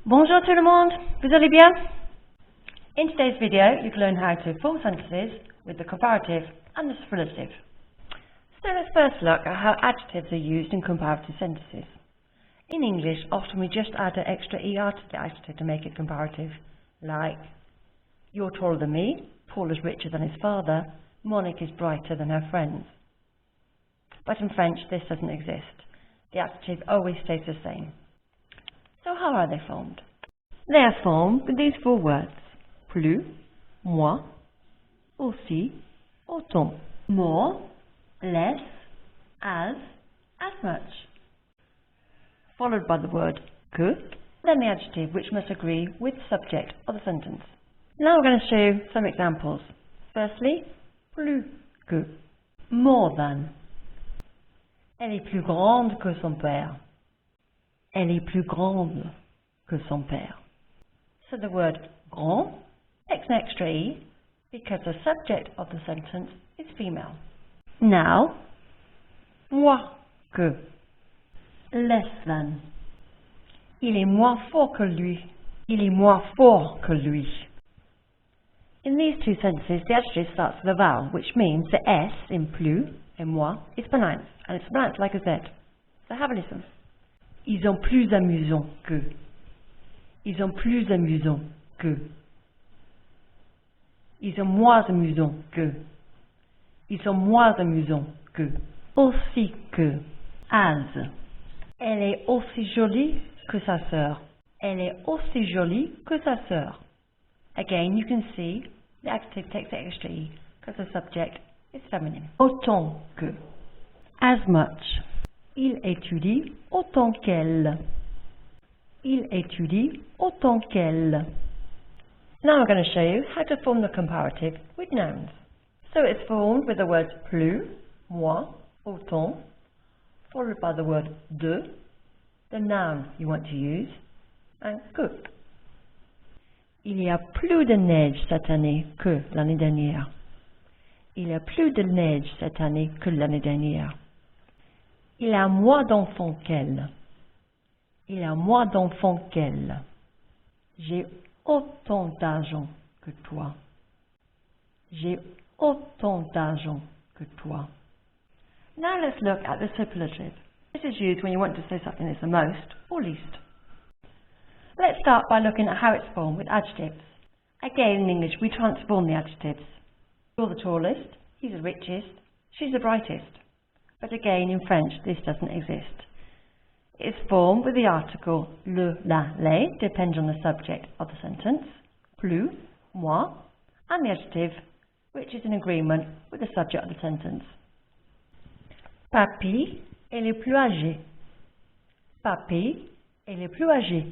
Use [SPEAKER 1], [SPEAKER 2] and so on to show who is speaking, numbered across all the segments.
[SPEAKER 1] Bonjour tout le monde, vous allez bien? In today's video, you can learn how to form sentences with the comparative and the superlative. So let's first look at how adjectives are used in comparative sentences. In English, often we just add an extra ER to the adjective to make it comparative, like, you're taller than me, Paul is richer than his father, Monique is brighter than her friends. But in French, this doesn't exist. The adjective always stays the same. So how are they formed? They are formed with these four words: plus, moins, aussi, autant. More, less, as much. Followed by the word que, then the adjective which must agree with the subject of the sentence. Now we're going to show some examples. Firstly, plus que, more than. Elle est plus grande que son père. Elle est plus grande que son père. So the word grand takes an extra E because the subject of the sentence is female. Now, moins que, less than. Il est moins fort que lui. Il est moins fort que lui. In these two sentences, the adjective starts with a vowel, which means the S in plus and moins is pronounced, and it's pronounced like a Z. So have a listen. Ils sont plus amusants que. Ils sont plus amusants que. Ils sont moins amusants que. Ils sont moins amusants que. Aussi que. As. Elle est aussi jolie que sa sœur. Elle est aussi jolie que sa sœur. Again, you can see the adjective takes the extra E because the subject is feminine. Autant que. As much. Il étudie autant qu'elle. Il étudie autant qu'elle. Now I'm going to show you how to form the comparative with nouns. So it's formed with the words plus, moins, autant, followed by the word de, the noun you want to use, and que. Il y a plus de neige cette année que l'année dernière. Il y a plus de neige cette année que l'année dernière. Il a moins d'enfants qu'elle. Il a moins d'enfants qu'elle. J'ai autant d'argent que toi. J'ai autant d'argent que toi. Now let's look at the superlative. This is used when you want to say something is the most or least. Let's start by looking at how it's formed with adjectives. Again, in English, we transform the adjectives. You're the tallest, he's the richest, she's the brightest. But again, in French, this doesn't exist. It's formed with the article le, la, les, depends on the subject of the sentence, plus, moins, and the adjective, which is in agreement with the subject of the sentence. Papy est le plus âgé. Papy est le plus âgé.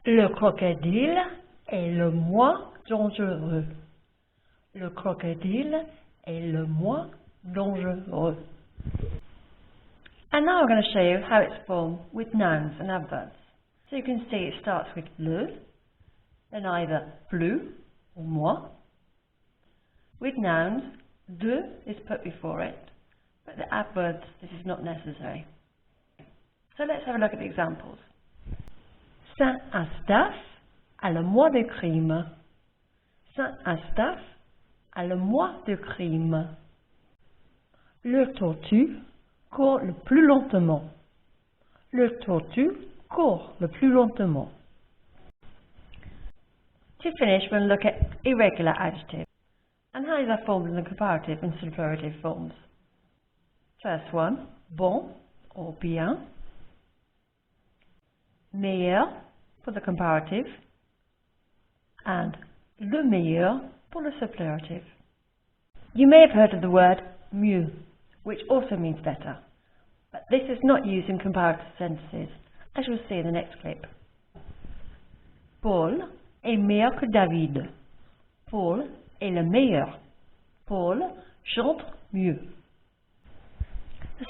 [SPEAKER 1] Le crocodile est le moins dangereux. Le crocodile est le moins dangereux. And now I'm going to show you how it's formed with nouns and adverbs. So you can see it starts with le, then either plus or moins. With nouns, de is put before it, but the adverbs, this is not necessary. So let's have a look at the examples. Saint-Eustache a le moins de crimes. Saint-Eustache a le moins de crimes. Le tortue court le plus lentement. Le tortue court le plus lentement. To finish, we're going to look at irregular adjectives and how they're formed in the comparative and superlative forms. First one, bon or bien. Meilleur for the comparative and le meilleur for the superlative. You may have heard of the word mieux, which also means better, but this is not used in comparative sentences, as you'll see in the next clip. Paul est meilleur que David. Paul est le meilleur. Paul chante mieux.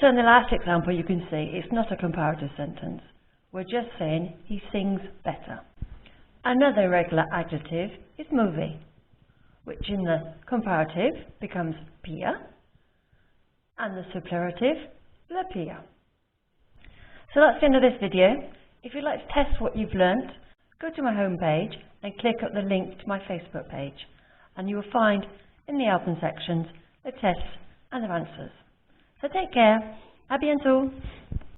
[SPEAKER 1] So in the last example you can see it's not a comparative sentence. We're just saying he sings better. Another irregular adjective is mauvais, which in the comparative becomes pire, and the superlative, le pire. So that's the end of this video. If you'd like to test what you've learnt, go to my homepage and click up the link to my Facebook page, and you will find in the album sections the tests and their answers. So take care. À bientôt.